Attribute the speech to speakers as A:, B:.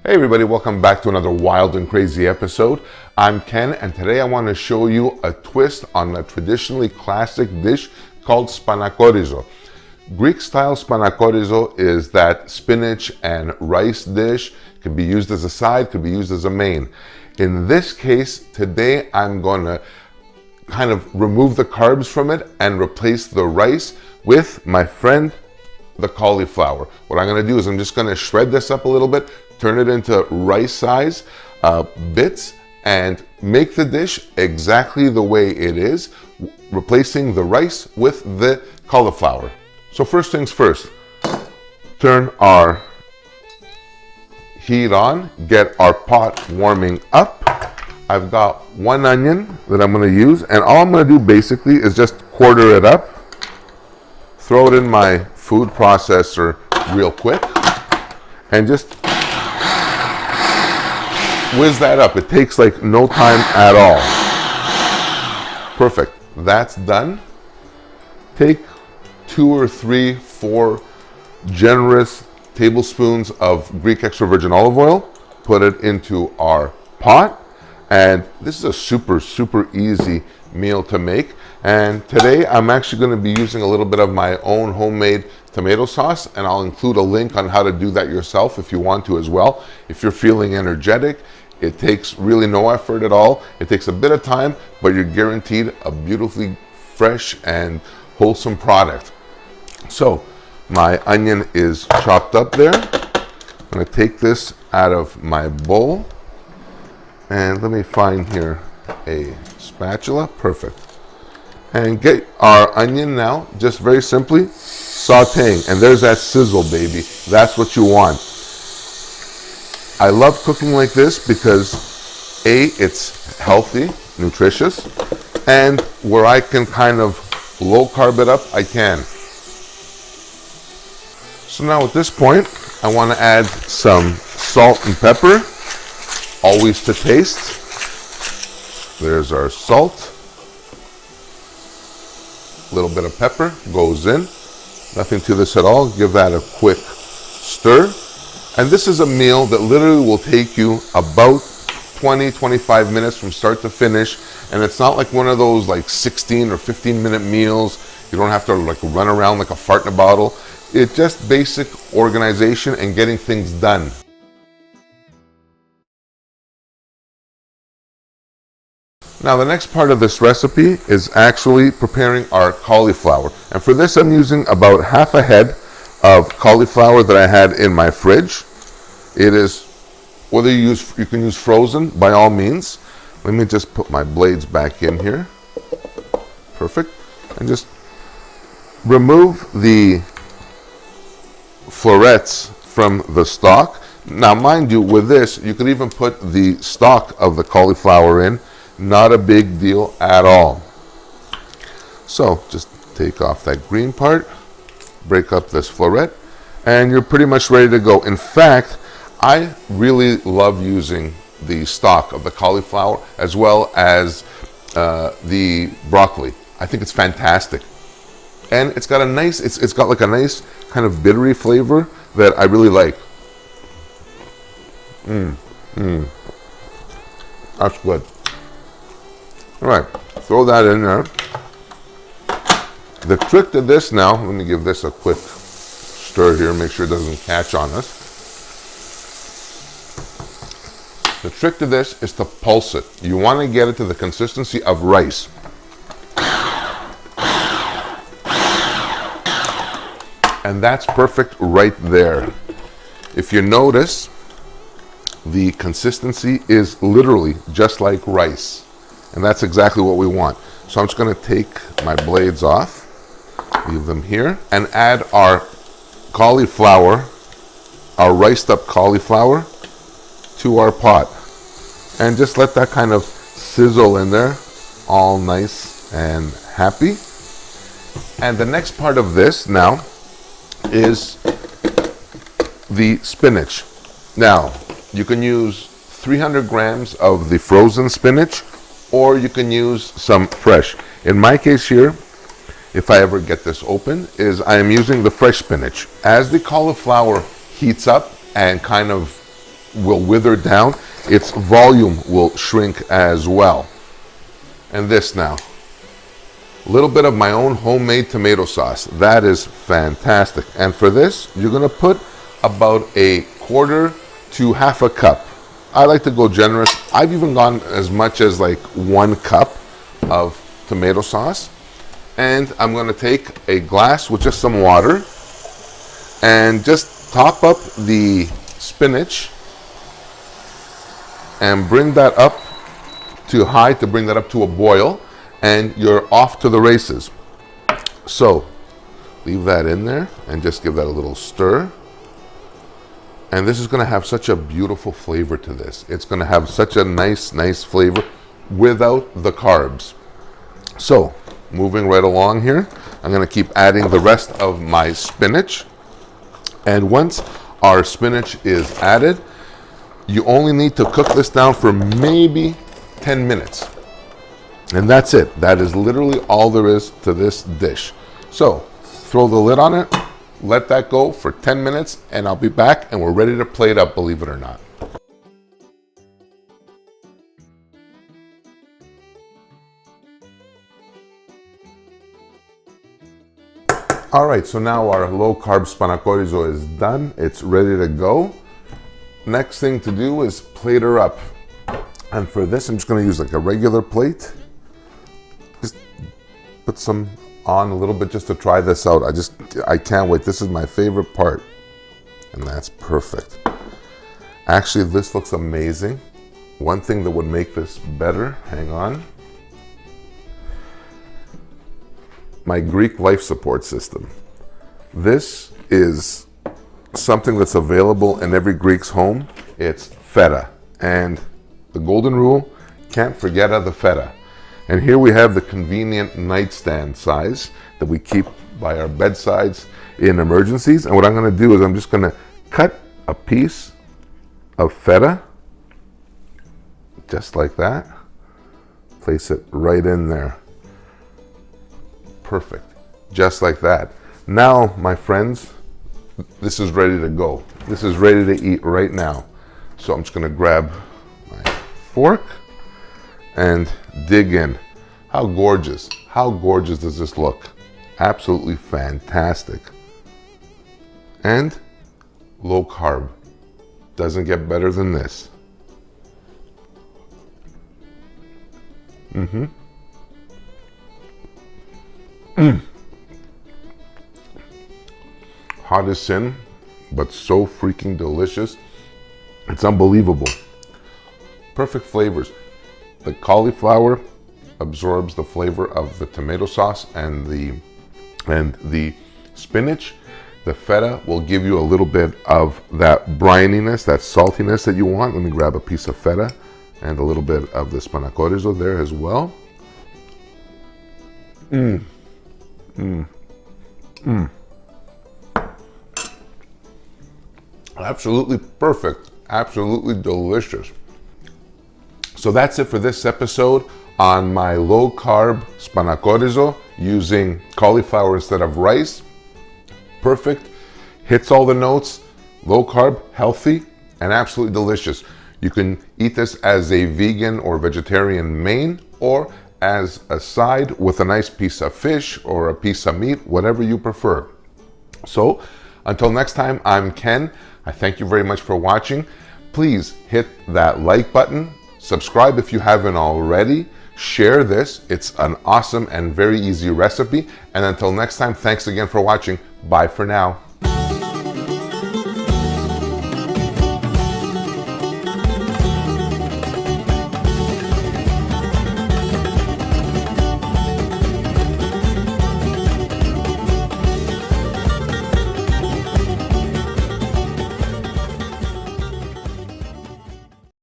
A: Hey everybody, welcome back to another wild and crazy episode. I'm Ken, and today I want to show you a twist on a traditionally classic dish called Spanakorizo. Greek style Spanakorizo is that spinach and rice dish. Can be used as a side, could be used as a main. In this case, today I'm going to kind of remove the carbs from it and replace the rice with my friend, the cauliflower. What I'm going to do is I'm just going to shred this up a little bit, turn it into rice size bits, and make the dish exactly the way it is, replacing the rice with the cauliflower. So first things first, turn our heat on, get our pot warming up. I've got one onion that I'm going to use, and all I'm going to do basically is just quarter it up, throw it in my food processor real quick, and just whiz that up. It takes like no time at all. Perfect. That's done. Take 2 or 3, 4 generous tablespoons of Greek extra virgin olive oil, put it into our pot, and this is a super easy meal to make. And today I'm actually going to be using a little bit of my own homemade tomato sauce, and I'll include a link on how to do that yourself if you want to as well. If you're feeling energetic, it takes really no effort at all. It takes a bit of time, but you're guaranteed a beautifully fresh and wholesome product. So my onion is chopped up there. I'm going to take this out of my bowl, and let me find here a spatula. Perfect. And get our onion now, just very simply sauteing. And there's that sizzle, baby. That's what you want. I love cooking like this because A, it's healthy, nutritious, and where I can kind of low carb it up, I can. So now at this point, I want to add some salt and pepper, always to taste. There's our salt. A little bit of pepper goes in. Nothing to this at all. Give that a quick stir. And this is a meal that literally will take you about 20-25 minutes from start to finish. And it's not like one of those like 16 or 15-minute meals. You don't have to like run around like a fart in a bottle. It's just basic organization and getting things done. Now the next part of this recipe is actually preparing our cauliflower. And for this I'm using about half a head of cauliflower that I had in my fridge. It is, whether you can use frozen by all means. Let me just put my blades back in here. Perfect. And just remove the florets from the stalk. Now mind you, with this you could even put the stalk of the cauliflower in. Not a big deal at all. So just take off that green part, break up this floret, and you're pretty much ready to go. In fact, I really love using the stalk of the cauliflower as well as the broccoli. I think it's fantastic. And it's got a nice, it's got like a nice kind of bittery flavor that I really like. That's good. All right, throw that in there. The trick to this now, let me give this a quick stir here, make sure it doesn't catch on us. The trick to this is to pulse it. You want to get it to the consistency of rice. And that's perfect right there. If you notice, the consistency is literally just like rice. And that's exactly what we want. So I'm just going to take my blades off, leave them here, and add our cauliflower, our riced up cauliflower, to our pot. And just let that kind of sizzle in there, all nice and happy. And the next part of this now is the spinach. Now, you can use 300 grams of the frozen spinach, or you can use some fresh. In my case here, if I ever get this open, is I am using the fresh spinach. As the cauliflower heats up and kind of will wither down, its volume will shrink as well. And this now, a little bit of my own homemade tomato sauce. That is fantastic. And for this, you're gonna put about a quarter to half a cup. I like to go generous. I've even gone as much as like 1 cup of tomato sauce. And I'm gonna take a glass with just some water and just top up the spinach and bring that up to high to bring that up to a boil, and you're off to the races. So leave that in there and just give that a little stir. And this is going to have such a beautiful flavor to this. It's going to have such a nice flavor without the carbs. So moving right along here, I'm going to keep adding the rest of my spinach. And once our spinach is added, you only need to cook this down for maybe 10 minutes. And that's it. That is literally all there is to this dish. So throw the lid on it, let that go for 10 minutes, and I'll be back and we're ready to plate up, believe it or not. All right, so now our low carb Spanakorizo is done. It's ready to go. Next thing to do is plate her up. And for this, I'm just gonna use like a regular plate. Just put some on a little bit just to try this out. I can't wait. This is my favorite part. And that's perfect. Actually, this looks amazing. One thing that would make this better, hang on. My Greek life support system. This is something that's available in every Greek's home. It's feta. And the golden rule, can't forget the feta. And here we have the convenient nightstand size that we keep by our bedsides in emergencies. And what I'm going to do is I'm just going to cut a piece of feta, just like that. Place it right in there. Perfect. Just like that. Now, my friends, this is ready to go. This is ready to eat right now. So I'm just going to grab my fork and dig in. How gorgeous does this look? Absolutely fantastic. And low carb. Doesn't get better than this. Hot as sin, but so freaking delicious. It's unbelievable. Perfect flavors. The cauliflower absorbs the flavor of the tomato sauce and the spinach. The feta will give you a little bit of that brininess, that saltiness that you want. Let me grab a piece of feta and a little bit of the Spanakorizo there as well. Absolutely perfect. Absolutely delicious. So that's it for this episode on my low carb Spanakorizo using cauliflower instead of rice. Perfect. Hits all the notes. Low carb, healthy, and absolutely delicious. You can eat this as a vegan or vegetarian main or as a side with a nice piece of fish or a piece of meat, whatever you prefer. So until next time, I'm Ken. I thank you very much for watching. Please hit that like button. Subscribe if you haven't already. Share this. It's an awesome and very easy recipe. And until next time, thanks again for watching. Bye for now.